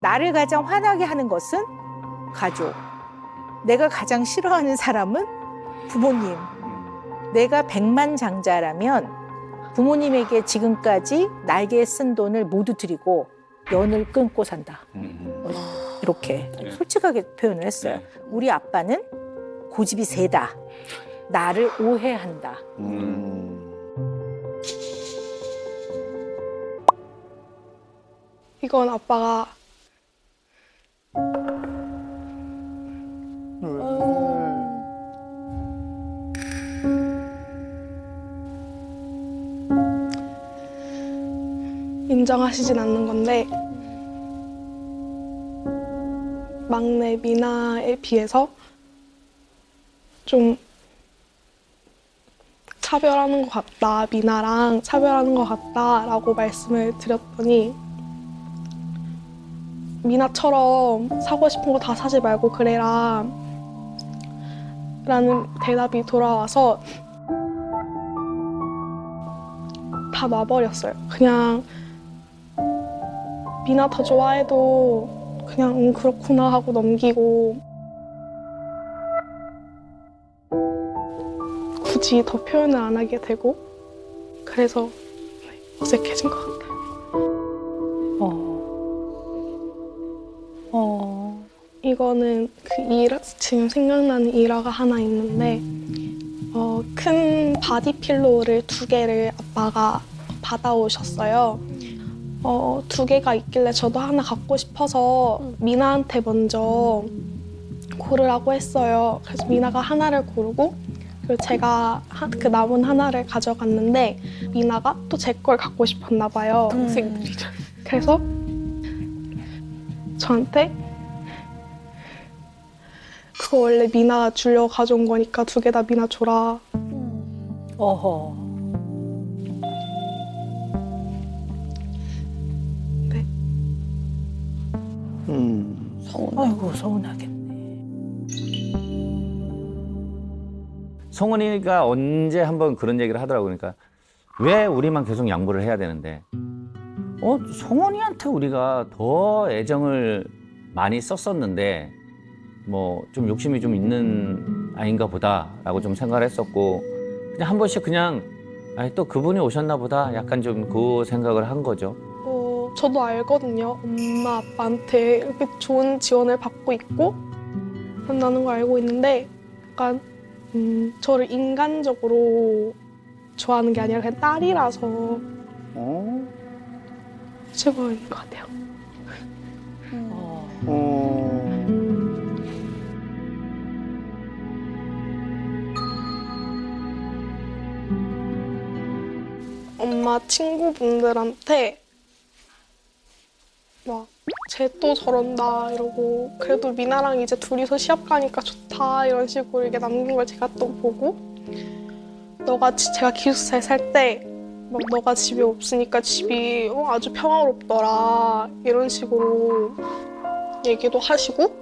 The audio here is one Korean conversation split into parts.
나를 가장 화나게 하는 것은 가족. 내가 가장 싫어하는 사람은 부모님. 내가 백만장자라면 부모님에게 지금까지 날개에 쓴 돈을 모두 드리고 연을 끊고 산다. 이렇게 솔직하게 표현을 했어요. 우리 아빠는 고집이 세다. 나를 오해한다. 이건 아빠가 인정하시진 않는 건데 막내 미나에 비해서 좀 차별하는 것 같다, 미나랑 차별하는 것 같다라고 말씀을 드렸더니 미나처럼 사고 싶은 거 다 사지 말고 그래라 라는 대답이 돌아와서 다 놔버렸어요. 그냥 미나 더 좋아해도 그냥 그렇구나 하고 넘기고 굳이 더 표현을 안 하게 되고 그래서 어색해진 것 같아요. 이거는 지금 생각나는 일화가 하나 있는데 큰 바디 필로우를 2개를 아빠가 받아오셨어요. 2개가 있길래 저도 하나 갖고 싶어서 미나한테 먼저 고르라고 했어요. 그래서 미나가 하나를 고르고 그리고 제가 그 남은 하나를 가져갔는데 미나가 또 제 걸 갖고 싶었나 봐요. 동생들이죠. 그래서 저한테 그거 원래 미나 주려고 가져온 거니까 2개 다 미나 줘라. 어허. 네. 아이고 서운하겠네. 성은이가 언제 한번 그런 얘기를 하더라고. 그러니까 왜 우리만 계속 양보를 해야 되는데 성은이한테 우리가 더 애정을 많이 썼었는데 뭐 좀 욕심이 좀 있는 아이인가 보다라고 좀 생각을 했었고 그냥 한 번씩 그냥 또 그분이 오셨나 보다 약간 좀 그 생각을 한 거죠. 저도 알거든요. 엄마 아빠한테 이렇게 좋은 지원을 받고 있고 한다는 걸 알고 있는데 약간 저를 인간적으로 좋아하는 게 아니라 그냥 딸이라서 최고인 것 같아요. 엄마 친구분들한테 막 쟤 또 저런다 이러고 그래도 미나랑 이제 둘이서 시합 가니까 좋다 이런 식으로 이게 남긴 걸 제가 또 보고 제가 기숙사에 살 때 막 너가 집에 없으니까 집이 아주 평화롭더라 이런 식으로 얘기도 하시고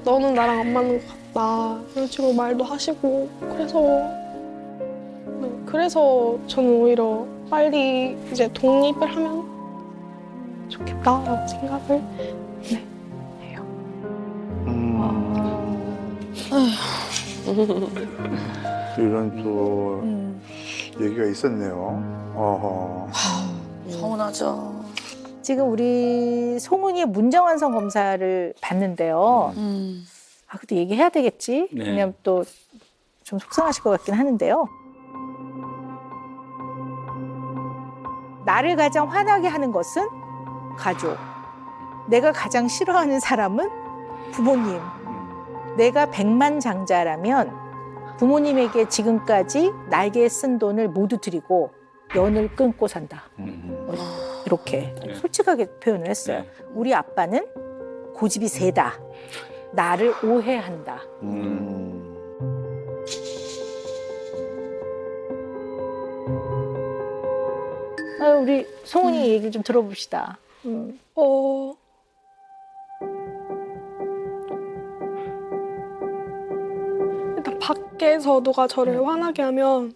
너는 나랑 안 맞는 것 같다 이런 식으로 말도 하시고 그래서 저는 오히려 빨리 이제 독립을 하면 좋겠다라고 생각을 해요. 이런 또 얘기가 있었네요. 어허. 서운하죠. 지금 우리 송은이의 문정환성 검사를 봤는데요. 그래도 얘기해야 되겠지? 네. 왜냐면 또 좀 속상하실 것 같긴 하는데요. 나를 가장 화나게 하는 것은 가족. 내가 가장 싫어하는 사람은 부모님. 내가 백만장자라면 부모님에게 지금까지 날개에 쓴 돈을 모두 드리고 연을 끊고 산다. 이렇게 솔직하게 표현을 했어요. 우리 아빠는 고집이 세다. 나를 오해한다. 우리 송은이 얘기 좀 들어봅시다. 일단 밖에서 누가 저를 화나게 하면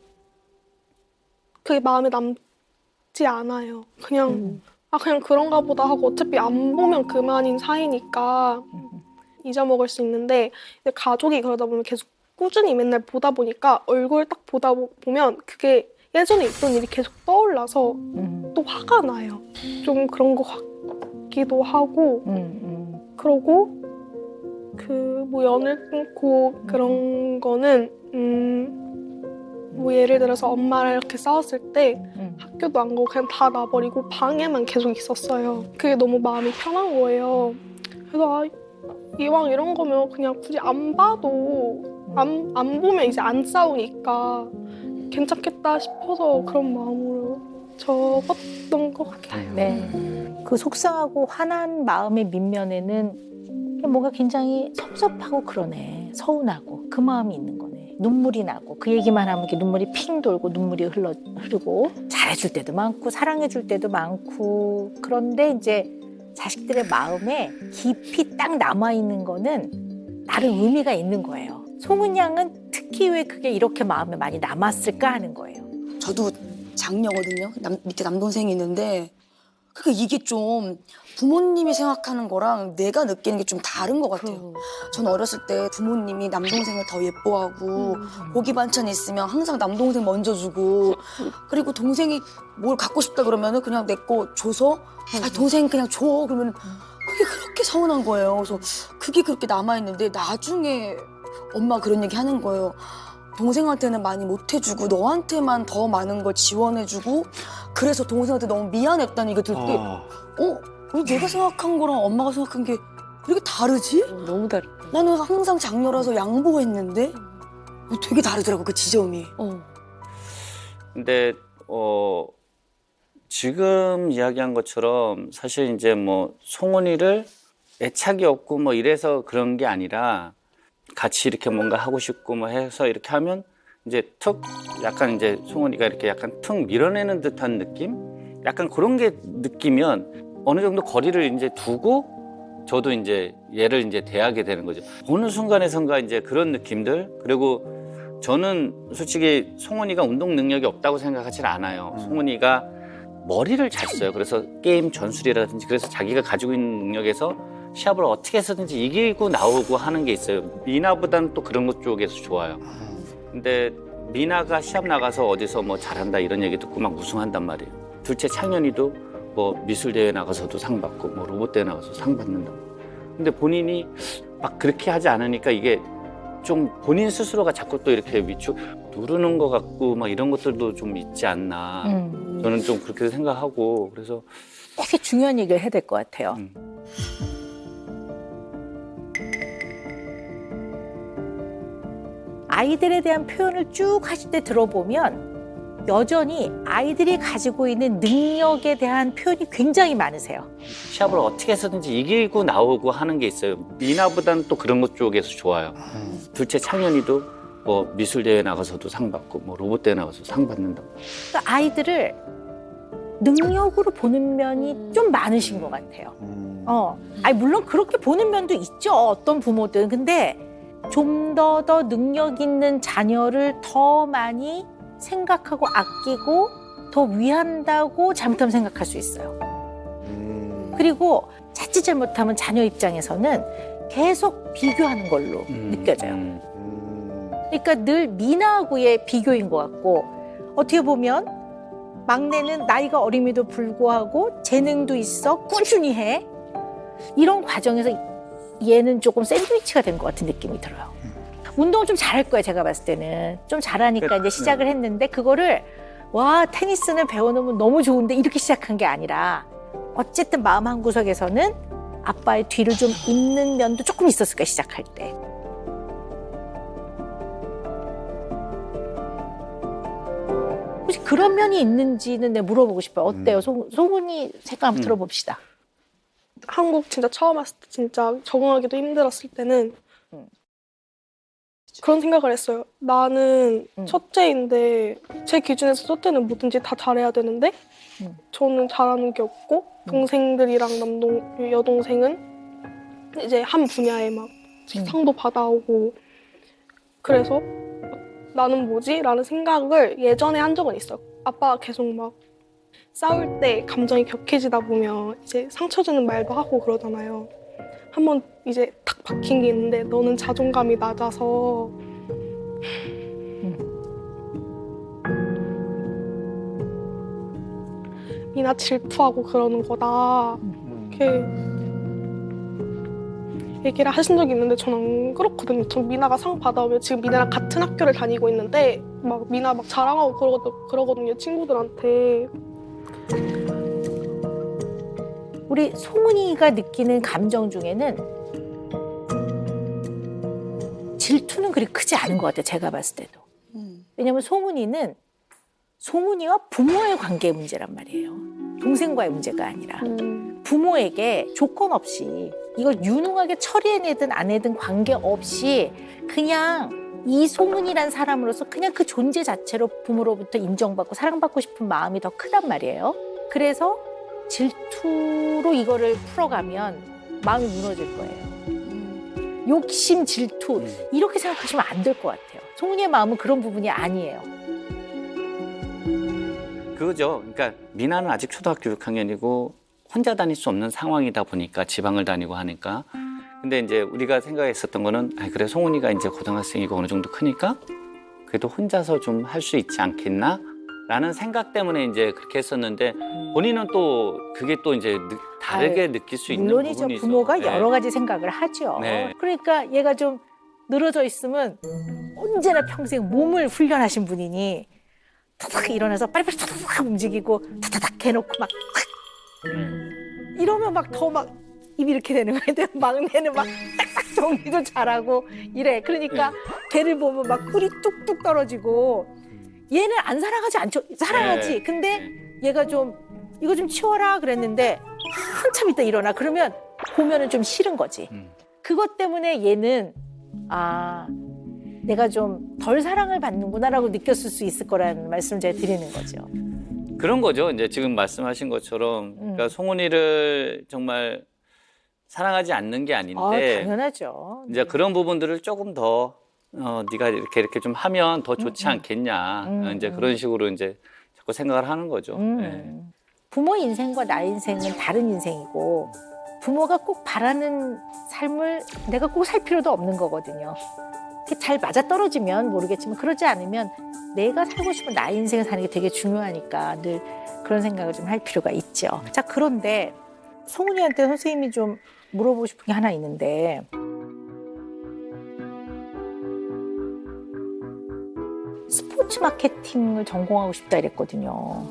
그게 마음에 남지 않아요. 그냥 아 그냥 그런가 보다 하고 어차피 안 보면 그만인 사이니까 잊어먹을 수 있는데 근데 가족이 그러다 보면 계속 꾸준히 맨날 보다 보니까 얼굴 딱 보다 보면 그게 예전에 있던 일이 계속 떠올라서 또 화가 나요. 좀 그런 거 같기도 하고 그러고 그 뭐 연을 끊고 그런 거는 뭐 예를 들어서 엄마랑 이렇게 싸웠을 때 학교도 안 가고 그냥 다 놔버리고 방에만 계속 있었어요. 그게 너무 마음이 편한 거예요. 그래서 이왕 이런 거면 그냥 굳이 안 봐도 안 보면 이제 안 싸우니까 괜찮겠다 싶어서 그런 마음으로 적었던 것 같아요. 네. 그 속상하고 화난 마음의 밑면에는 뭔가 굉장히 섭섭하고 그러네. 서운하고 그 마음이 있는 거네. 눈물이 나고 그 얘기만 하면 이렇게 눈물이 핑 돌고 눈물이 흐르고 잘해줄 때도 많고 사랑해줄 때도 많고 그런데 이제 자식들의 마음에 깊이 딱 남아있는 거는 나름 의미가 있는 거예요. 송은 양은 특히 왜 그게 이렇게 마음에 많이 남았을까 하는 거예요. 저도 장녀거든요. 밑에 남동생이 있는데 그러니까 이게 좀 부모님이 생각하는 거랑 내가 느끼는 게 좀 다른 것 같아요. 전 어렸을 때 부모님이 남동생을 더 예뻐하고 고기 반찬 있으면 항상 남동생 먼저 주고 그리고 동생이 뭘 갖고 싶다 그러면은 그냥 내 거 줘서 아, 동생 그냥 줘 그러면 그게 그렇게 서운한 거예요. 그래서 그게 그렇게 남아있는데 나중에 엄마가 그런 얘기 하는 거예요. 동생한테는 많이 못 해주고 너한테만 더 많은 걸 지원해주고 그래서 동생한테 너무 미안했다는 얘기 들을 때 왜 내가 생각한 거랑 엄마가 생각한 게 이렇게 다르지? 너무 다르다. 나는 항상 장녀라서 양보했는데 되게 다르더라고 그 지점이. 근데 지금 이야기한 것처럼 사실 이제 뭐 송은이를 애착이 없고 뭐 이래서 그런 게 아니라 같이 이렇게 뭔가 하고 싶고 뭐 해서 이렇게 하면 이제 툭 약간 이제 송은이가 이렇게 약간 툭 밀어내는 듯한 느낌? 약간 그런 게 느끼면 어느 정도 거리를 이제 두고 저도 이제 얘를 이제 대하게 되는 거죠. 어느 순간에선가 이제 그런 느낌들 그리고 저는 솔직히 송은이가 운동 능력이 없다고 생각하지 않아요. 송은이가 머리를 잘 써요. 그래서 게임 전술이라든지 그래서 자기가 가지고 있는 능력에서 시합을 어떻게 해서든지 이기고 나오고 하는 게 있어요. 미나보다는 또 그런 것 쪽에서 좋아요. 근데 미나가 시합 나가서 어디서 뭐 잘한다 이런 얘기 듣고 막 우승한단 말이에요. 둘째 창현이도 뭐 미술대회 나가서도 상 받고 뭐 로봇대회 나가서 상 받는다. 근데 본인이 막 그렇게 하지 않으니까 이게 좀 본인 스스로가 자꾸 또 이렇게 누르는 것 같고 막 이런 것들도 좀 있지 않나. 저는 좀 그렇게 생각하고 그래서 되게 중요한 얘기를 해야 될 것 같아요. 아이들에 대한 표현을 쭉 하실 때 들어보면 여전히 아이들이 가지고 있는 능력에 대한 표현이 굉장히 많으세요. 시합을 어떻게 해서든지 이기고 나오고 하는 게 있어요. 미나보다는 또 그런 것 쪽에서 좋아요. 둘째 창현이도 뭐 미술대회 나가서도 상 받고 뭐 로봇대회 나가서 상 받는다. 그러니까 아이들을 능력으로 보는 면이 좀 많으신 것 같아요. 아니 물론 그렇게 보는 면도 있죠. 어떤 부모들은. 근데 좀 더 능력 있는 자녀를 더 많이 생각하고 아끼고 더 위한다고 잘못하면 생각할 수 있어요. 그리고 자칫 잘못하면 자녀 입장에서는 계속 비교하는 걸로 느껴져요. 그러니까 늘 미나하고의 비교인 것 같고 어떻게 보면 막내는 나이가 어림에도 불구하고 재능도 있어 꾸준히 해. 이런 과정에서 얘는 조금 샌드위치가 된 것 같은 느낌이 들어요. 운동을 좀 잘할 거야 제가 봤을 때는. 좀 잘하니까 이제 시작을 했는데 그거를 와 테니스는 배워놓으면 너무 좋은데 이렇게 시작한 게 아니라 어쨌든 마음 한구석에서는 아빠의 뒤를 좀 잇는 면도 조금 있었을 거야 시작할 때. 혹시 그런 면이 있는지는 내가 물어보고 싶어요. 어때요? 송은이 생각 한번 들어봅시다. 한국 진짜 처음 왔을 때 진짜 적응하기도 힘들었을 때는 그런 생각을 했어요. 나는 첫째인데 제 기준에서 첫째는 뭐든지 다 잘해야 되는데 저는 잘하는 게 없고 동생들이랑 여동생은 이제 한 분야에 막 상도 받아오고 그래서 나는 뭐지? 라는 생각을 예전에 한 적은 있어요. 아빠가 계속 막 싸울 때 감정이 격해지다 보면 이제 상처 주는 말도 하고 그러잖아요. 한번 이제 탁 박힌 게 있는데 너는 자존감이 낮아서 미나 질투하고 그러는 거다. 이렇게 얘기를 하신 적이 있는데 저는 안 그렇거든요. 전 미나가 상 받아오면 지금 미나랑 같은 학교를 다니고 있는데 막 미나 막 자랑하고 그러거든요. 친구들한테. 우리 송은이가 느끼는 감정 중에는 질투는 그리 크지 않은 것 같아요. 제가 봤을 때도. 왜냐면 송은이와 부모의 관계 문제란 말이에요. 동생과의 문제가 아니라. 부모에게 조건 없이 이걸 유능하게 처리해내든 안 해든 관계없이 그냥 이 송은이란 사람으로서 그냥 그 존재 자체로 부모로부터 인정받고 사랑받고 싶은 마음이 더 크단 말이에요. 그래서 질투로 이거를 풀어가면 마음이 무너질 거예요. 욕심, 질투 이렇게 생각하시면 안 될 것 같아요. 송은이의 마음은 그런 부분이 아니에요. 그거죠. 그러니까 미나는 아직 초등학교 6학년이고 혼자 다닐 수 없는 상황이다 보니까 지방을 다니고 하니까. 근데 이제 우리가 생각했었던 거는 그래 송은이가 이제 고등학생이고 어느 정도 크니까 그래도 혼자서 좀 할 수 있지 않겠나? 라는 생각 때문에 이제 그렇게 했었는데 본인은 또 그게 또 이제 다르게 느낄 수 있는 물론이죠. 부분이죠. 부모가 네. 여러 가지 생각을 하죠. 네. 그러니까 얘가 좀 늘어져 있으면 언제나 평생 몸을 훈련하신 분이니 탁탁 일어나서 빨리빨리 탁탁 움직이고 타타닥 해놓고 막 이러면 막 더 막 입이 이렇게 되는 거예요. 막내는 막 딱딱 정리도 잘하고 이래. 그러니까 걔를 보면 막 꿀이 뚝뚝 떨어지고 얘는 안 사랑하지 않죠. 사랑하지. 네. 근데 얘가 좀 이거 좀 치워라 그랬는데 한참 있다 일어나. 그러면 보면은 좀 싫은 거지. 그것 때문에 얘는 내가 좀 덜 사랑을 받는구나라고 느꼈을 수 있을 거라는 말씀을 제가 드리는 거죠. 그런 거죠. 이제 지금 말씀하신 것처럼 그러니까 송은이를 정말 사랑하지 않는 게 아닌데 당연하죠. 이제 그런 부분들을 조금 더 네가 이렇게 좀 하면 더 좋지 않겠냐. 이제 그런 식으로 이제 자꾸 생각을 하는 거죠. 네. 부모 인생과 나 인생은 다른 인생이고 부모가 꼭 바라는 삶을 내가 꼭 살 필요도 없는 거거든요. 이렇게 잘 맞아떨어지면 모르겠지만 그러지 않으면 내가 살고 싶은 나의 인생을 사는 게 되게 중요하니까 늘 그런 생각을 좀 할 필요가 있죠. 자, 그런데 송은이한테 선생님이 좀 물어보고 싶은 게 하나 있는데 스포츠 마케팅을 전공하고 싶다 이랬거든요.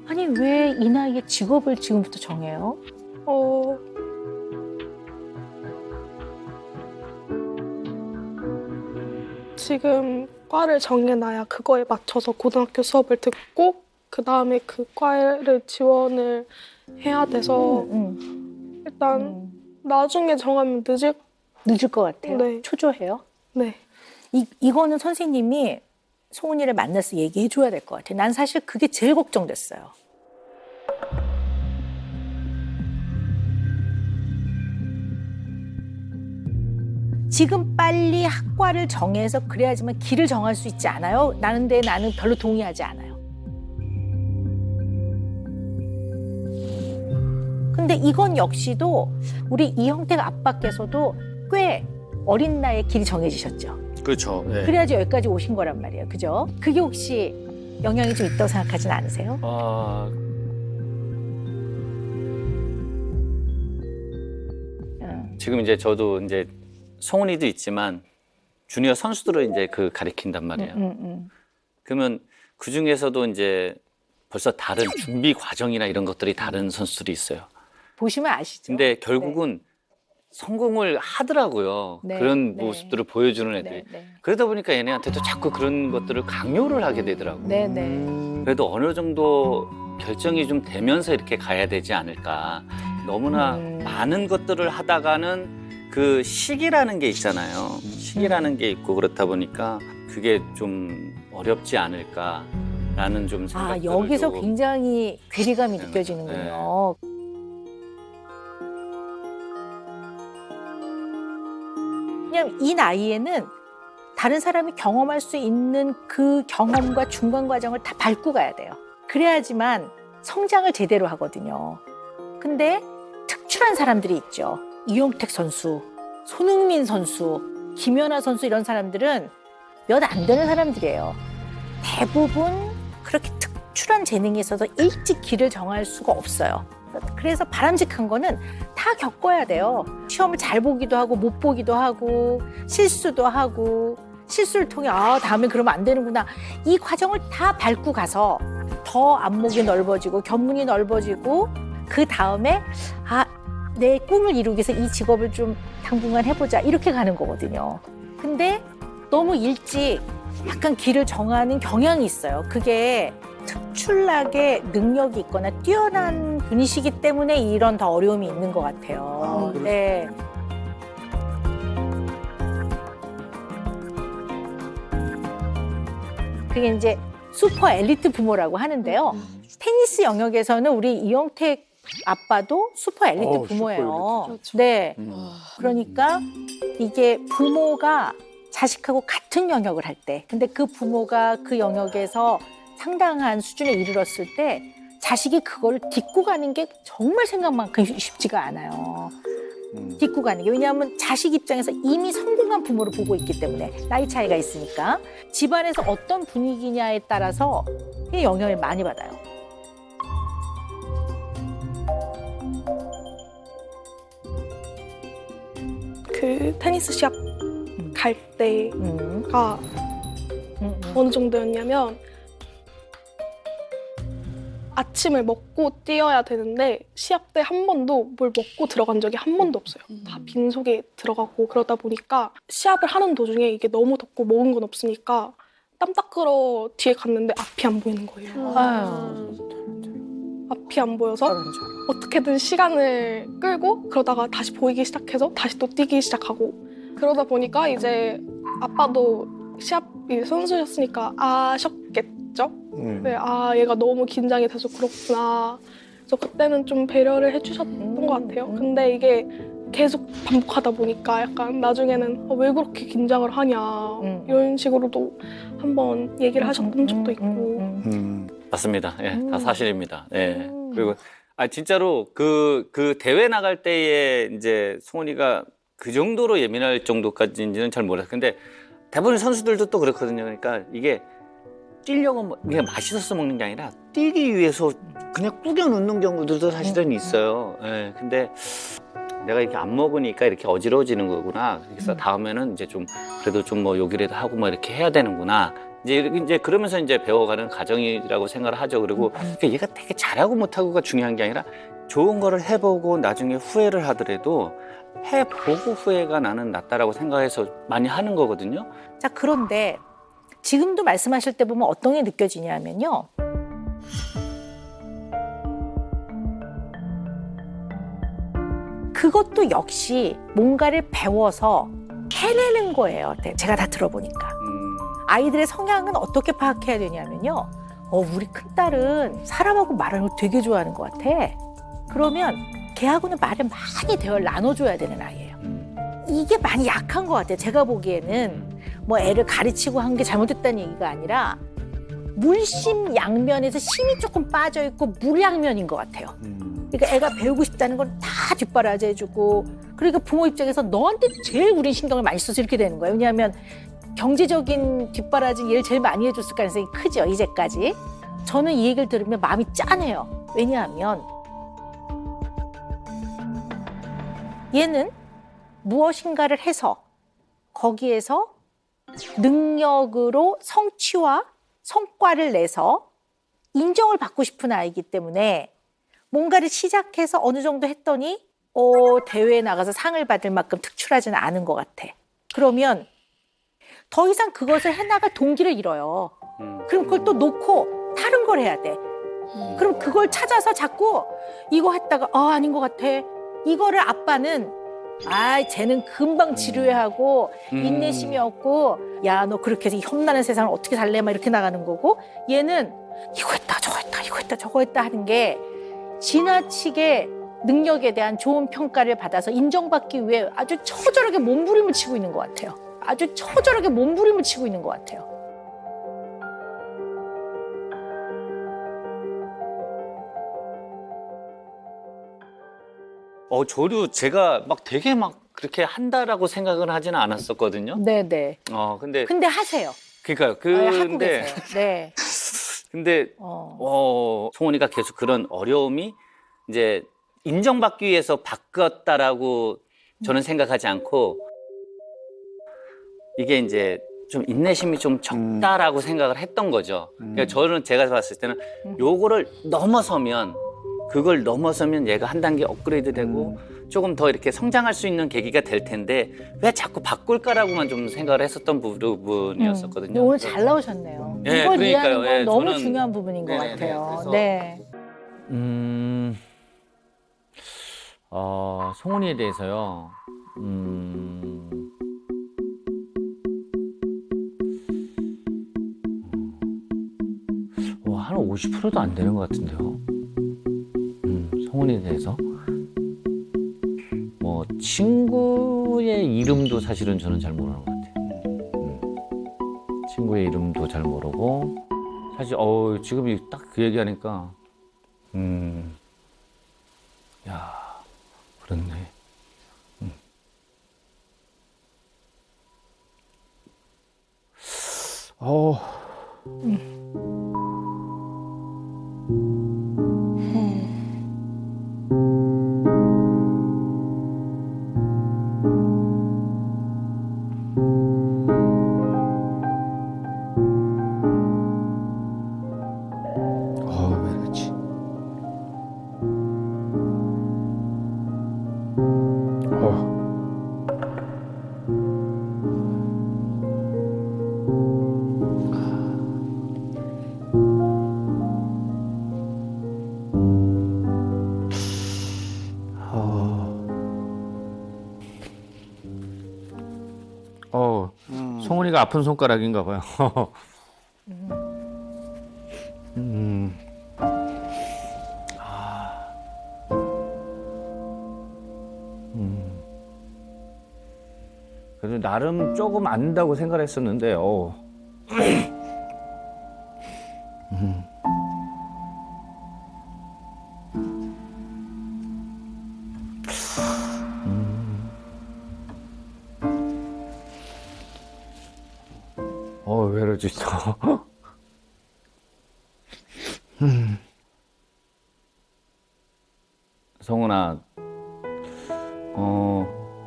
아니 왜 이 나이에 직업을 지금부터 정해요? 지금 과를 정해놔야 그거에 맞춰서 고등학교 수업을 듣고 그 다음에 그 과를 지원을 해야 돼서 일단 나중에 정하면 늦을 것 같아요. 네. 초조해요? 네. 이거는 선생님이 송은이를 만나서 얘기해 줘야 될 것 같아요. 난 사실 그게 제일 걱정됐어요. 지금 빨리 학과를 정해서 그래야지만 길을 정할 수 있지 않아요? 나는 별로 동의하지 않아요. 근데 이건 역시도 우리 이형택 아빠께서도 꽤 어린 나이에 길이 정해지셨죠. 그렇죠. 네. 그래야지 여기까지 오신 거란 말이에요. 그죠? 그게 혹시 영향이 좀 있다고 생각하진 않으세요? 지금 이제 저도 이제 송은이도 있지만 주니어 선수들을 이제 가리킨단 말이에요. 그러면 그 중에서도 이제 벌써 다른 준비 과정이나 이런 것들이 다른 선수들이 있어요. 보시면 아시죠? 근데 결국은 성공을 하더라고요. 네, 그런 네. 모습들을 보여주는 애들이. 네. 그러다 보니까 얘네한테도 자꾸 그런 것들을 강요를 하게 되더라고요. 네네. 그래도 어느 정도 결정이 좀 되면서 이렇게 가야 되지 않을까. 너무나 많은 것들을 하다가는 그 시기라는 게 있잖아요. 시기라는 게 있고 그렇다 보니까 그게 좀 어렵지 않을까라는 좀 생각들을 여기서 좀 굉장히 괴리감이 네, 느껴지는군요. 왜냐면 이 나이에는 다른 사람이 경험할 수 있는 그 경험과 중간 과정을 다 밟고 가야 돼요. 그래야지만 성장을 제대로 하거든요. 근데 특출한 사람들이 있죠. 이용택 선수, 손흥민 선수, 김연아 선수 이런 사람들은 몇 안 되는 사람들이에요. 대부분 그렇게 특출한 재능이 있어서 일찍 길을 정할 수가 없어요. 그래서 바람직한 거는 다 겪어야 돼요. 시험을 잘 보기도 하고 못 보기도 하고 실수도 하고 실수를 통해 다음에 그러면 안 되는구나. 이 과정을 다 밟고 가서 더 안목이 넓어지고 견문이 넓어지고 그 다음에 내 꿈을 이루기 위해서 이 직업을 좀 당분간 해보자 이렇게 가는 거거든요. 근데 너무 일찍 약간 길을 정하는 경향이 있어요. 그게 특출나게 능력이 있거나 뛰어난 분이시기 때문에 이런 더 어려움이 있는 것 같아요. 네. 그게 이제 슈퍼 엘리트 부모라고 하는데요. 테니스 영역에서는 우리 이영택 아빠도 슈퍼 엘리트 부모예요. 슈퍼 엘리트. 네. 그러니까 이게 부모가 자식하고 같은 영역을 할 때, 근데 그 부모가 그 영역에서 상당한 수준에 이르렀을 때 자식이 그걸 딛고 가는 게 정말 생각만큼 쉽지가 않아요. 딛고 가는 게. 왜냐하면 자식 입장에서 이미 성공한 부모를 보고 있기 때문에 나이 차이가 있으니까 집안에서 어떤 분위기냐에 따라서 영향을 많이 받아요. 그 테니스 시합 갈 때가 어느 정도였냐면 아침을 먹고 뛰어야 되는데 시합 때 한 번도 뭘 먹고 들어간 적이 한 번도 없어요. 다 빈속에 들어가고 그러다 보니까 시합을 하는 도중에 이게 너무 덥고 먹은 건 없으니까 땀 닦으러 뒤에 갔는데 앞이 안 보이는 거예요. 앞이 안 보여서 어떻게든 시간을 끌고 그러다가 다시 보이기 시작해서 다시 또 뛰기 시작하고 그러다 보니까 이제 아빠도 시합이 선수였으니까 아셨겠죠? 네, 얘가 너무 긴장이 돼서 그렇구나. 그래서 그때는 좀 배려를 해주셨던 것 같아요. 근데 이게 계속 반복하다 보니까 약간 나중에는 왜 그렇게 긴장을 하냐 이런 식으로도 한번 얘기를 하셨던 적도 있고. 맞습니다. 예, 다 사실입니다. 예. 그리고 진짜로 그 대회 나갈 때에 이제 송은이가 그 정도로 예민할 정도까지인지는 잘 몰랐어요. 근데 대부분 선수들도 또 그렇거든요. 그러니까 이게 뛰려고 그냥 맛있어서 먹는 게 아니라 뛰기 위해서 그냥 꾸겨 놓는 경우들도 사실은 있어요. 예. 근데 내가 이렇게 안 먹으니까 이렇게 어지러워지는 거구나. 그래서 다음에는 이제 좀 그래도 좀 뭐 요기라도 하고 뭐 이렇게 해야 되는구나. 이제 그러면서 이제 배워가는 과정이라고 생각을 하죠. 그리고 얘가 되게 잘하고 못하고가 중요한 게 아니라 좋은 거를 해보고 나중에 후회를 하더라도 해보고 후회가 나는 낫다라고 생각해서 많이 하는 거거든요. 자, 그런데 지금도 말씀하실 때 보면 어떤 게 느껴지냐면요. 그것도 역시 뭔가를 배워서 해내는 거예요. 제가 다 들어보니까. 아이들의 성향은 어떻게 파악해야 되냐면요. 우리 큰딸은 사람하고 말하는 걸 되게 좋아하는 것 같아. 그러면 걔하고는 말을 많이 대화를 나눠줘야 되는 아이예요. 이게 많이 약한 것 같아요. 제가 보기에는 뭐 애를 가르치고 한 게 잘못됐다는 얘기가 아니라 물심 양면에서 심이 조금 빠져있고 물양면인 것 같아요. 그러니까 애가 배우고 싶다는 건 다 뒷바라지해주고 그러니까 부모 입장에서 너한테 제일 우린 신경을 많이 써서 이렇게 되는 거예요. 왜냐하면 경제적인 뒷바라지 얘를 제일 많이 해줬을 가능성이 크죠. 이제까지. 저는 이 얘기를 들으면 마음이 짠해요. 왜냐하면 얘는 무엇인가를 해서 거기에서 능력으로 성취와 성과를 내서 인정을 받고 싶은 아이이기 때문에 뭔가를 시작해서 어느 정도 했더니 대회에 나가서 상을 받을 만큼 특출하지는 않은 것 같아. 그러면 더 이상 그것을 해나갈 동기를 잃어요. 그럼 그걸 또 놓고 다른 걸 해야 돼. 그럼 그걸 찾아서 자꾸 이거 했다가 아닌 것 같아. 이거를 아빠는 쟤는 금방 지루해하고 인내심이 없고 야, 너 그렇게 해서 험난한 세상을 어떻게 살래? 막 이렇게 나가는 거고 얘는 이거 했다 저거 했다 이거 했다 저거 했다 하는 게 지나치게 능력에 대한 좋은 평가를 받아서 인정받기 위해 아주 처절하게 몸부림을 치고 있는 것 같아요. 아주 처절하게 몸부림을 치고 있는 것 같아요. 저도 제가 막 되게 막 그렇게 한다라고 생각을 하지는 않았었거든요. 네네. 근데 근데 하세요. 그러니까요. 하고 근데 계세요. 네. 근데 송은이가 계속 그런 어려움이 이제 인정받기 위해서 바뀌었다라고 저는 생각하지 않고 이게 이제 좀 인내심이 좀 적다라고 생각을 했던 거죠. 그러니까 저는 제가 봤을 때는 요거를 넘어서면 그걸 넘어서면 얘가 한 단계 업그레이드 되고 조금 더 이렇게 성장할 수 있는 계기가 될 텐데 왜 자꾸 바꿀까라고만 좀 생각을 했었던 부분이었었거든요. 오늘 잘 나오셨네요. 예, 이걸 그러니까요. 이해하는 건 예, 너무 저는- 중요한 부분인 것 네네네, 같아요. 그래서- 네. 송은이에 대해서요. 한 50%도 안 되는 것 같은데요. 송은이에 대해서. 뭐 친구의 이름도 사실은 저는 잘 모르는 것 같아요. 친구의 이름도 잘 모르고 사실 지금 딱 그 얘기하니까 야 그렇네. 왜 그렇지? 송은이가 아픈 손가락인가 봐요. 그래도 나름 조금 안다고 생각을 했었는데, 왜 이러지 또. 성훈아,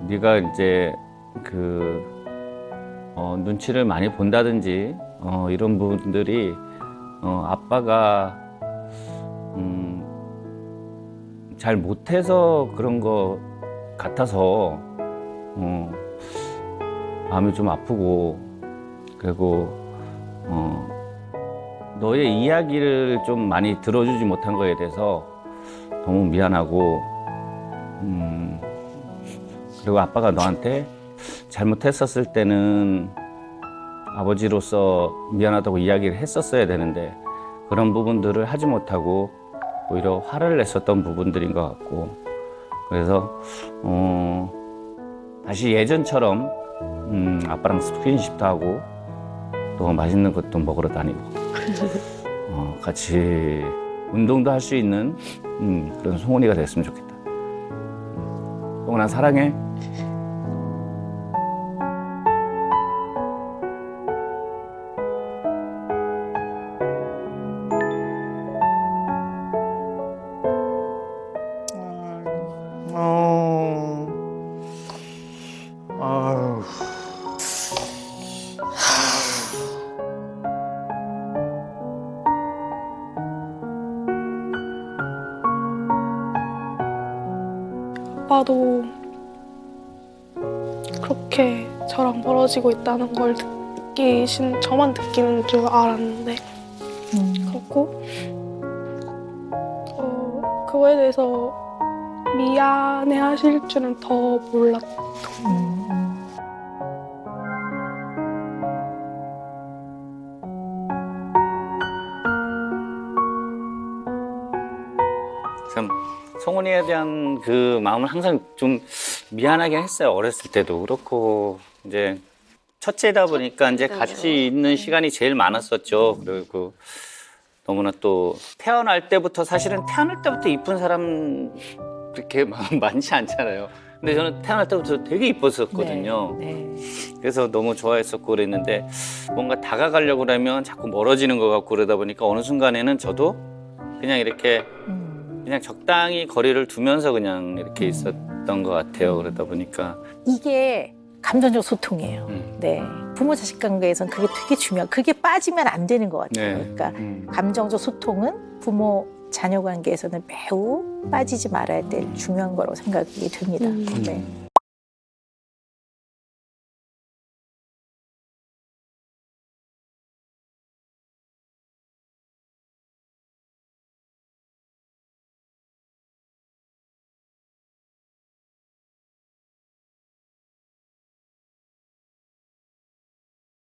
네가 이제 눈치를 많이 본다든지 이런 부분들이 아빠가 잘 못해서 그런 거 같아서 마음이 좀 아프고 그리고 너의 이야기를 좀 많이 들어주지 못한 거에 대해서 너무 미안하고 그리고 아빠가 너한테 잘못했었을 때는 아버지로서 미안하다고 이야기를 했었어야 되는데 그런 부분들을 하지 못하고 오히려 화를 냈었던 부분들인 것 같고 그래서 다시 예전처럼 아빠랑 스킨십도 하고 또 맛있는 것도 먹으러 다니고 같이 운동도 할 수 있는 그런 송은이가 됐으면 좋겠다. 송은아 사랑해. 아유. 아빠도 그렇게 저랑 멀어지고 있다는 걸 저만 느끼는 줄 알았는데 그렇고 그거에 대해서 미안해 하실 줄은 더 몰랐고 참 송은이에 대한 그 마음을 항상 좀 미안하게 했어요. 어렸을 때도 그렇고 이제 첫째다 보니까 이제 같이 있는 시간이 제일 많았었죠. 그리고 너무나 또 태어날 때부터 사실은 태어날 때부터 이쁜 사람 그렇게 많지 않잖아요. 근데 저는 태어날 때부터 되게 이뻤었거든요. 네. 그래서 너무 좋아했었고 그랬는데 뭔가 다가가려고 그러면 자꾸 멀어지는 것 같고 그러다 보니까 어느 순간에는 저도 그냥 이렇게 그냥 적당히 거리를 두면서 그냥 이렇게 있었던 것 같아요. 그러다 보니까 이게 감정적 소통이에요. 네. 부모 자식 관계에서는 그게 되게 중요해요. 그게 빠지면 안 되는 것 같아요. 네. 그러니까 감정적 소통은 부모 자녀 관계에서는 매우 빠지지 말아야 될 중요한 거라고 생각이 듭니다. 네.